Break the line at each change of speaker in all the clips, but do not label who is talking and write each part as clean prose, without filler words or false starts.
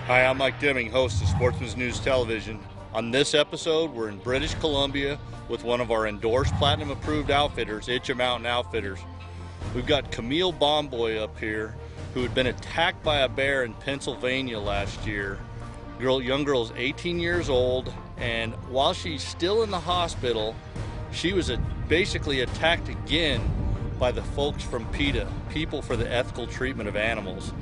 Hi, I'm Mike Deming, host of Sportsman's News Television. On this episode, we're in British Columbia with one of our endorsed platinum approved outfitters, Itcha Mountain Outfitters. We've got Camille Bomboy up here, who had been attacked by a bear in Pennsylvania last year. Young girl's 18 years old, and while she's still in the hospital, she was basically attacked again by the folks from PETA, People for the Ethical Treatment of Animals.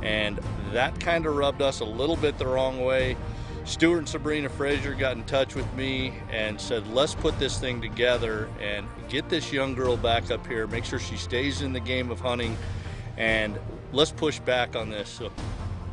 And that kind of rubbed us a little bit the wrong way. Stuart and Sabrina Frazier got in touch with me and said, let's put this thing together and get this young girl back up here, make sure she stays in the game of hunting, and let's push back on this. So,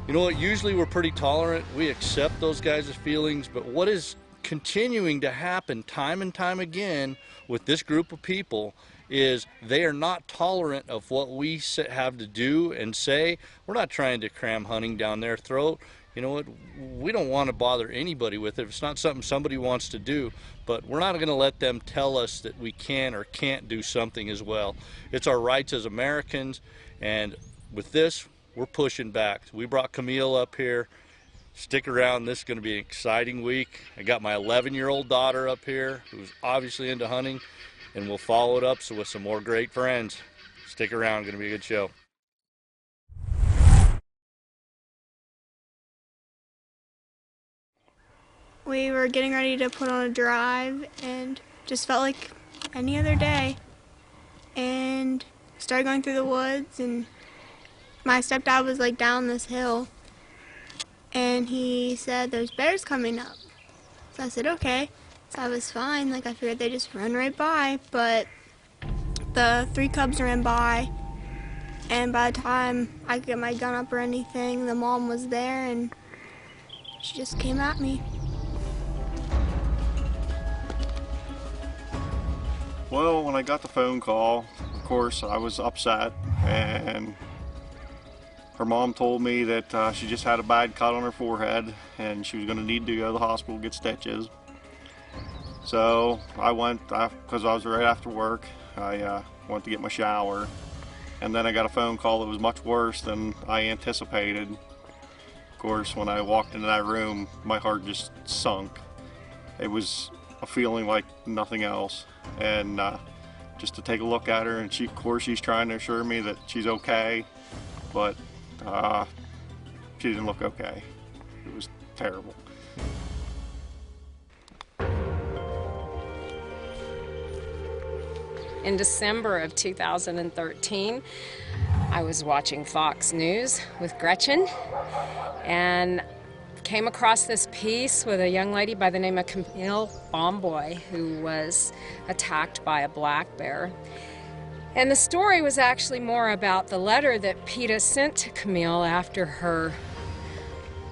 you know what, usually we're pretty tolerant. We accept those guys' feelings, but what is continuing to happen time and time again with this group of people is they are not tolerant of what we have to do and say. We're not trying to cram hunting down their throat. You know what, we don't want to bother anybody with it if it's not something somebody wants to do, but we're not going to let them tell us that we can or can't do something as well. It's our rights as Americans, and with this, we're pushing back. We brought Camille up here. Stick around, this is going to be an exciting week. I got my 11-year-old daughter up here who's obviously into hunting, and we'll follow it up with some more great friends. Stick around, going to be a good show.
We were getting ready to put on a drive and just felt like any other day, and started going through the woods, and my stepdad was like down this hill and he said there's bears coming up. So I said okay. So I was fine, like I figured they just run right by, but the 3 cubs ran by, and by the time I could get my gun up or anything, the mom was there and she just came at me.
Well, when I got the phone call, of course, I was upset, and her mom told me that she just had a bad cut on her forehead and she was going to need to go to the hospital to get stitches. So I went, because I was right after work, I went to get my shower, and then I got a phone call that was much worse than I anticipated. Of course, when I walked into that room, my heart just sunk. It was a feeling like nothing else. And just to take a look at her, and of course she's trying to assure me that she's okay, but she didn't look okay. It was terrible.
In December of 2013, I was watching Fox News with Gretchen and came across this piece with a young lady by the name of Camille Bomboy, who was attacked by a black bear. And the story was actually more about the letter that PETA sent to Camille after her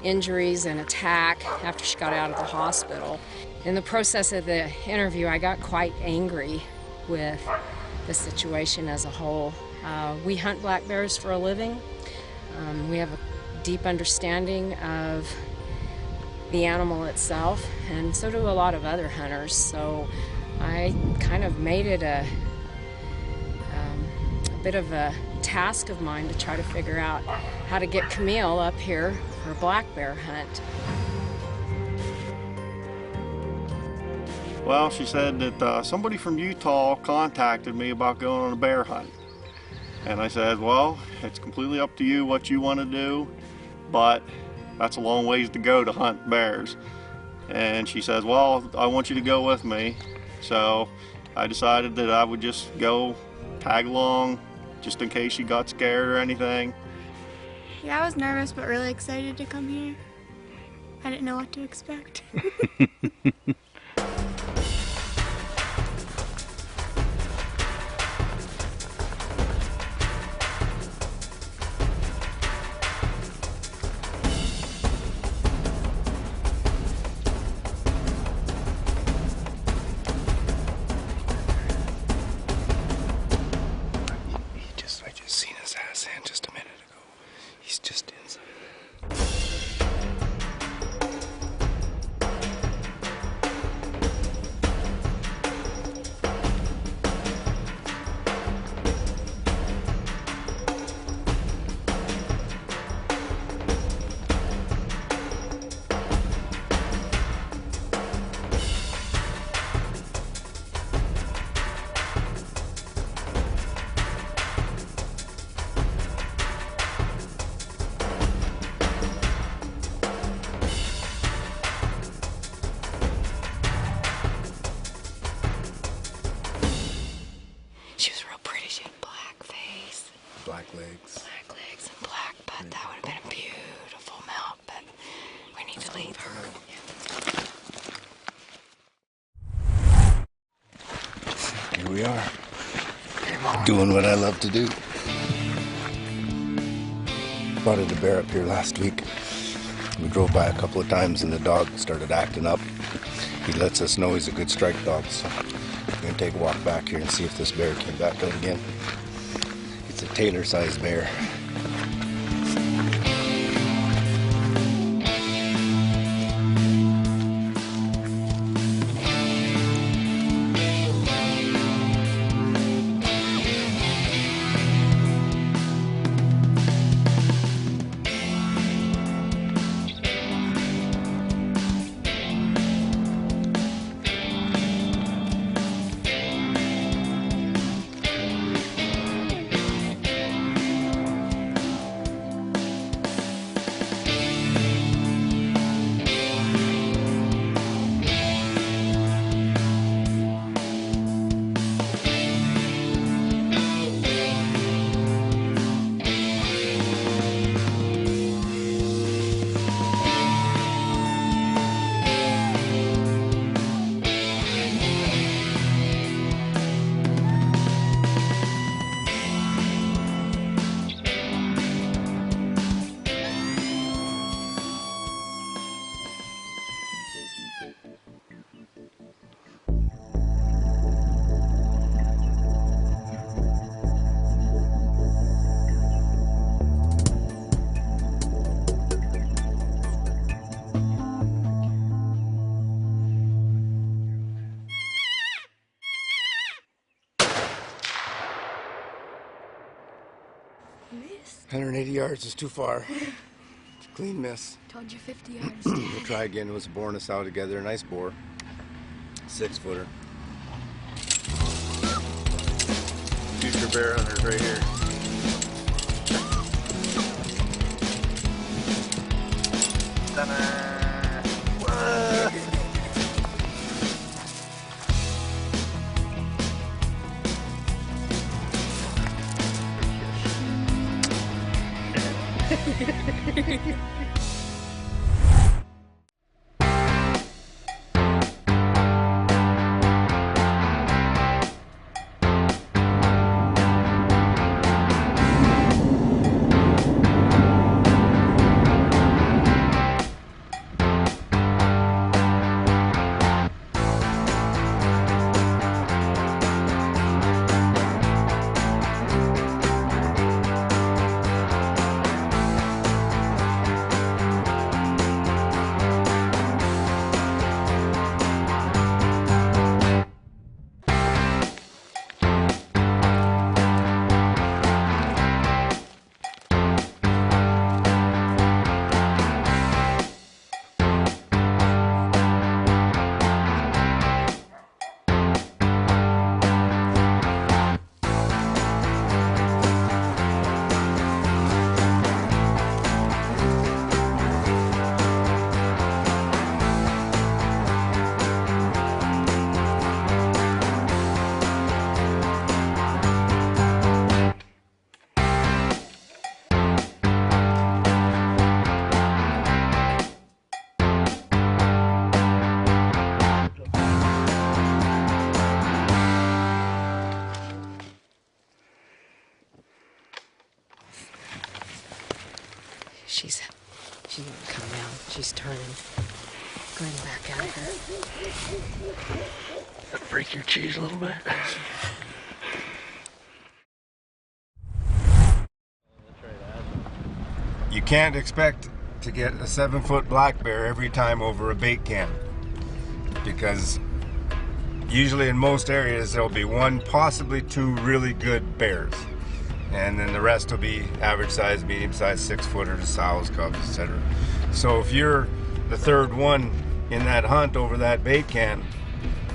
injuries and attack, after she got out of the hospital. In the process of the interview, I got quite angry with the situation as a whole. We hunt black bears for a living. We have a deep understanding of the animal itself, and so do a lot of other hunters. So I kind of made it a bit of a task of mine to try to figure out how to get Camille up here for a black bear hunt.
Well, she said that somebody from Utah contacted me about going on a bear hunt. And I said, well, it's completely up to you what you want to do, but that's a long ways to go to hunt bears. And she says, well, I want you to go with me. So I decided that I would just go tag along, just in case she got scared or anything.
Yeah, I was nervous but really excited to come here. I didn't know what to expect.
legs.
Black legs and black butt. That would have been a beautiful mount, but we need to leave her.
Here we are, doing what I love to do. Spotted a bear up here last week. We drove by a couple of times and the dog started acting up. He lets us know he's a good strike dog, so we're going to take a walk back here and see if this bear came back out again. It's a Taylor-sized bear.
Miss.
180 yards is too far. Clean miss.
Told you 50 yards.
We'll try again. It was boring us out together. A nice boar. 6-footer. Future bear hunters right here.
She's gonna come down. She's turning. Going back at her.
Break your cheese a little bit. You can't expect to get a 7-foot black bear every time over a bait can, because usually in most areas there'll be one, possibly two really good bears, and then the rest will be average size, medium size, 6-footers, sows, cubs, etc. So if you're the third one in that hunt over that bait can,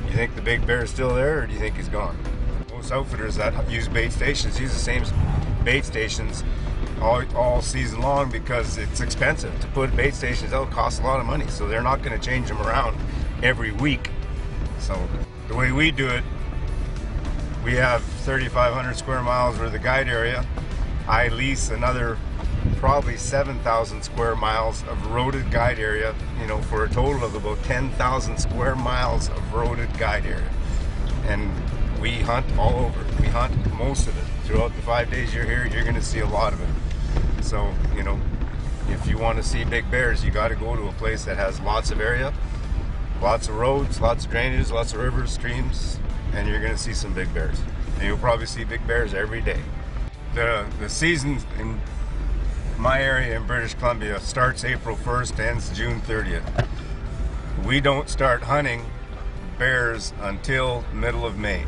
you think the big bear is still there, or do you think he's gone? Most outfitters that use bait stations use the same bait stations all season long, because it's expensive to put bait stations out. It costs a lot of money, so they're not going to change them around every week. So the way we do it, we have 3,500 square miles worth of guide area, I lease another probably 7,000 square miles of roaded guide area, you know, for a total of about 10,000 square miles of roaded guide area. And we hunt all over. We hunt most of it. Throughout the 5 days you're here, you're going to see a lot of it. So, you know, if you want to see big bears, you got to go to a place that has lots of area, lots of roads, lots of drainage, lots of rivers, streams, and you're going to see some big bears. And you'll probably see big bears every day. The season in my area in British Columbia starts April 1st, ends June 30th. We don't start hunting bears until middle of May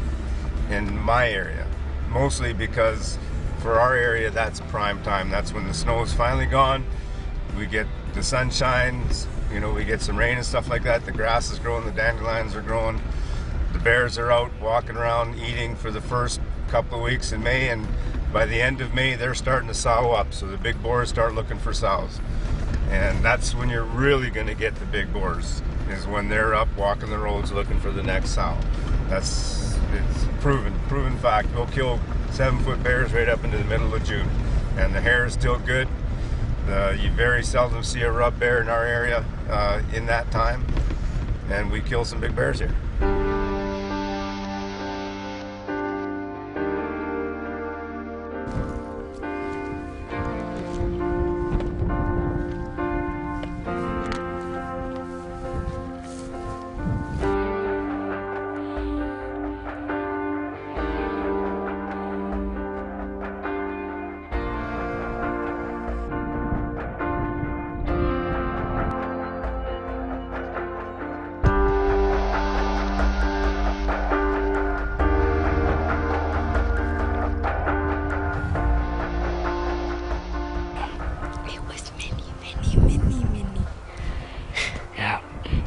in my area, mostly because for our area that's prime time. That's when the snow is finally gone. We get the sunshine, you know, we get some rain and stuff like that. The grass is growing, the dandelions are growing, the bears are out walking around eating for the first couple of weeks in May, and by the end of May they're starting to sow up, so the big boars start looking for sows. And that's when you're really going to get the big boars, is when they're up walking the roads looking for the next sow. It's proven fact. We'll kill 7-foot bears right up into the middle of June, and the hair is still good. You very seldom see a rub bear in our area in that time, and we kill some big bears here.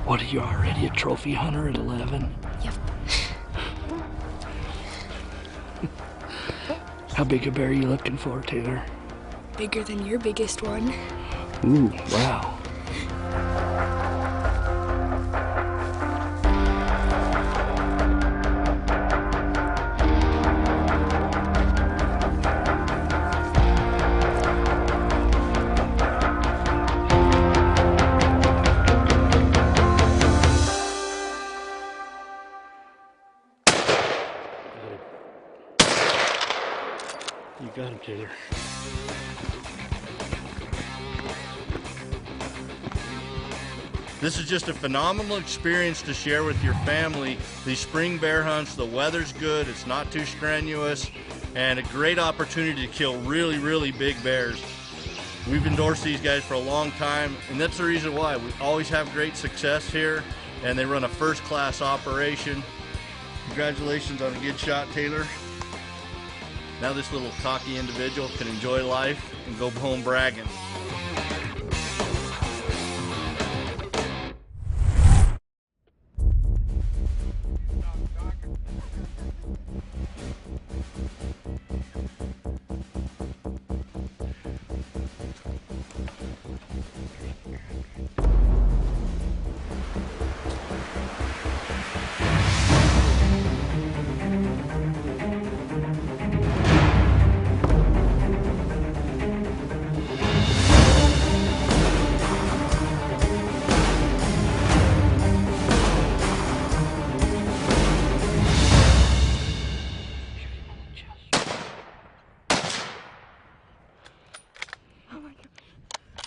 What, are you already a trophy hunter at 11?
Yep.
How big a bear are you looking for, Taylor?
Bigger than your biggest one.
Ooh, wow. You got him, Taylor.
This is just a phenomenal experience to share with your family. These spring bear hunts, the weather's good, it's not too strenuous, and a great opportunity to kill really, really big bears. We've endorsed these guys for a long time, and that's the reason why. We always have great success here, and they run a first-class operation. Congratulations on a good shot, Taylor. Now this little cocky individual can enjoy life and go home bragging.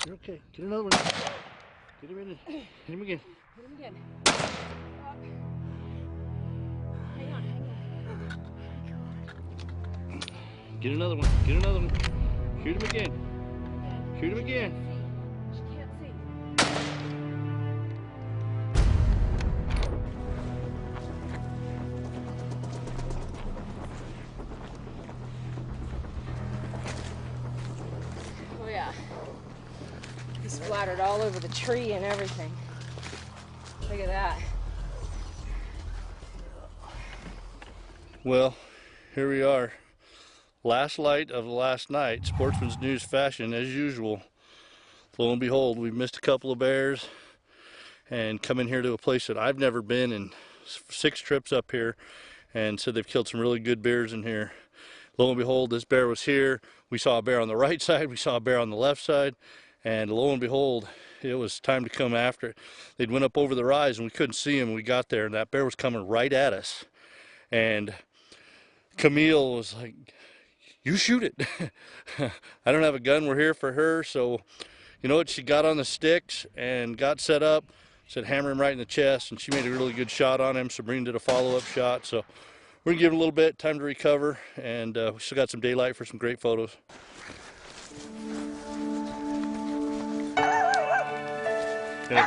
You're okay. Get another one. Get him in. Hit him again.
Hit him again. Hang on, hang on.
Get another one. Get another one. Shoot him again. Shoot him again.
She can't see. Oh yeah. He splattered all over the tree and everything. Look at that.
Well, here we are. Last light of the last night, Sportsman's News fashion as usual. Lo and behold, we've missed a couple of bears and come in here to a place that I've never been in 6 trips up here, and so they've killed some really good bears in here. lo and behold, this bear was here. We saw a bear on the right side, we saw a bear on the left side, and lo and behold, it was time to come after it. They'd went up over the rise and we couldn't see him. We got there and that bear was coming right at us. And Camille was like, "You shoot it." I don't have a gun, we're here for her. So you know what, she got on the sticks and got set up, said hammer him right in the chest, and she made a really good shot on him. Sabrina did a follow-up shot. So we're gonna give it a little bit time to recover, and we still got some daylight for some great photos. Okay.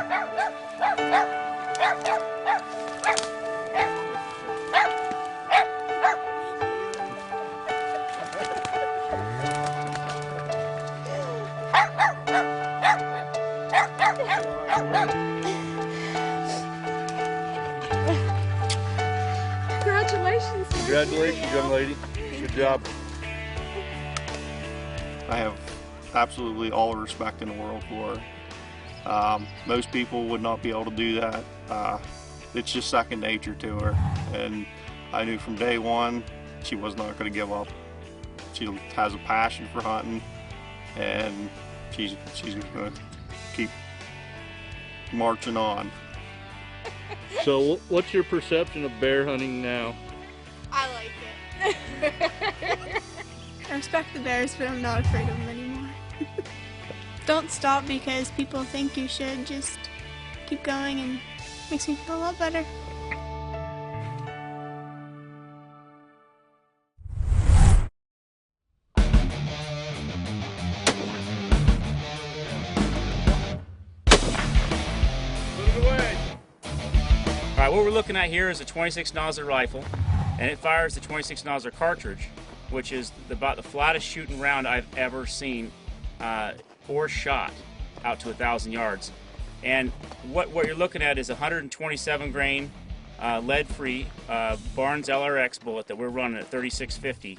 Congratulations.
Congratulations, young lady. Good job.
I have absolutely all the respect in the world for her. Most people would not be able to do that. It's just second nature to her, and I knew from day one she was not going to give up. She has a passion for hunting, and she's going to keep marching on.
So what's your perception of bear hunting now?
I like it. I respect the bears, but I'm not afraid of them anymore. Don't stop because people think you should. Just keep going, and it makes me feel a lot better.
All right, what we're looking at here is a 26 nozzle rifle, and it fires the 26 nozzle cartridge, which is about the flattest shooting round I've ever seen or shot out to 1,000 yards. And what you're looking at is a 127 grain lead-free Barnes LRX bullet that we're running at 3650.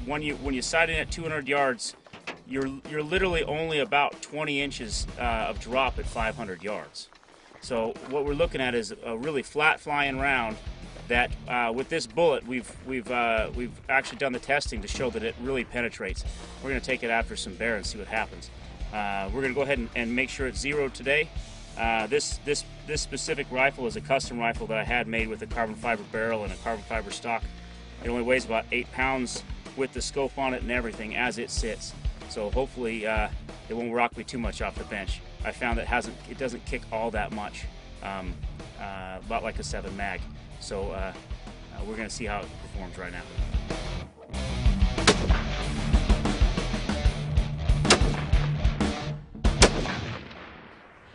When you sight in at 200 yards, you're literally only about 20 inches of drop at 500 yards. So what we're looking at is a really flat flying round that with this bullet we've actually done the testing to show that it really penetrates. We're going to take it after some bear and see what happens. We're going to go ahead and make sure it's zeroed today. This specific rifle is a custom rifle that I had made with a carbon fiber barrel and a carbon fiber stock. It only weighs about 8 pounds with the scope on it and everything as it sits. So hopefully it won't rock me too much off the bench. I found that it doesn't kick all that much, about like a 7 mag. So we're going to see how it performs right now.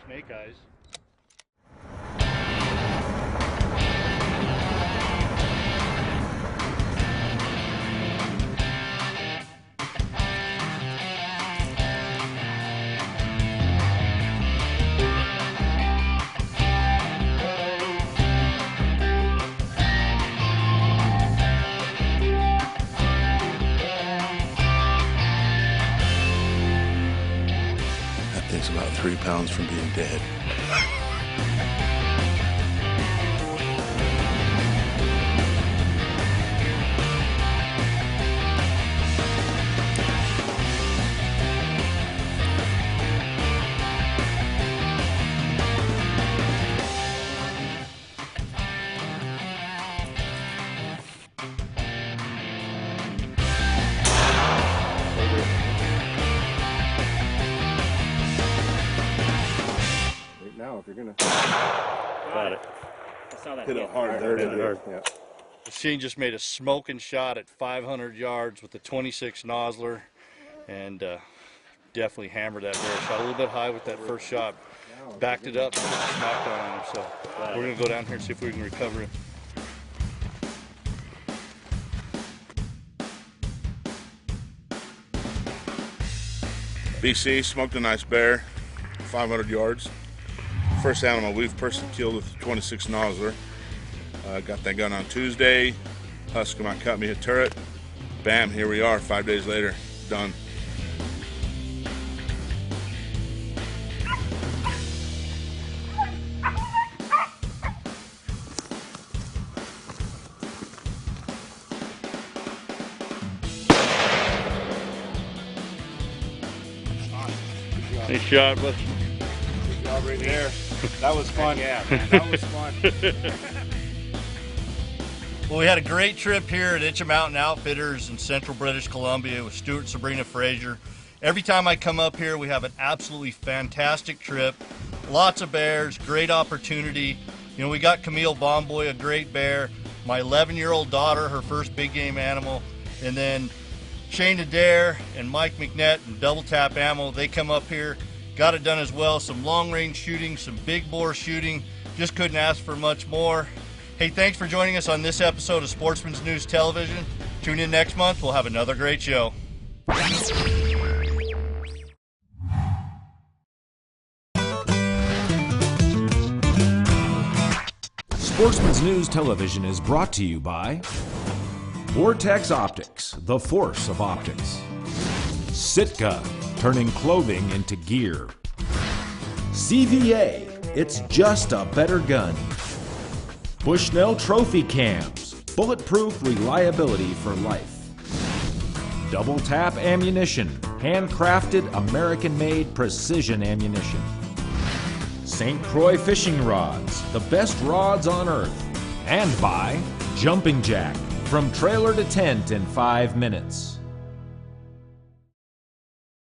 Snake eyes.
It's about 3 pounds from being dead.
Now, if you're gonna
Got it.
I saw that
hit it hard there,
Hit it hard.
yeah.
Machine just made a smoking shot at 500 yards with the 26 nozzler, and definitely hammered that bear. Shot a little bit high with that first shot, backed it up, smacked on him. So we're gonna go down here and see if we can recover him.
BC smoked a nice bear, 500 yards. First animal we've personally killed with a 26 nozzler. Got that gun on Tuesday. Husk come out, cut me a turret. Bam, here we are 5 days later, done.
Nice shot, buddy.
Good job right there. That was fun.
Yeah, man, that was fun.
Well, we had a great trip here at Itcha Mountain Outfitters in central British Columbia with Stuart and Sabrina Fraser. Every time I come up here, we have an absolutely fantastic trip. Lots of bears, great opportunity. You know, we got Camille Bomboy, a great bear. My 11-year-old daughter, her first big game animal. And then Shane Adair and Mike McNett and Double Tap Ammo, they come up here. Got it done as well. Some long range shooting, some big bore shooting. Just couldn't ask for much more. Hey, thanks for joining us on this episode of Sportsman's News Television. Tune in next month. We'll have another great show.
Sportsman's News Television is brought to you by Vortex Optics, the force of optics. Sitka, turning clothing into gear. CVA, it's just a better gun. Bushnell Trophy Cams, bulletproof reliability for life. Double Tap Ammunition, handcrafted, American-made precision ammunition. St. Croix Fishing Rods, the best rods on earth. And by Jumping Jack, from trailer to tent in 5 minutes.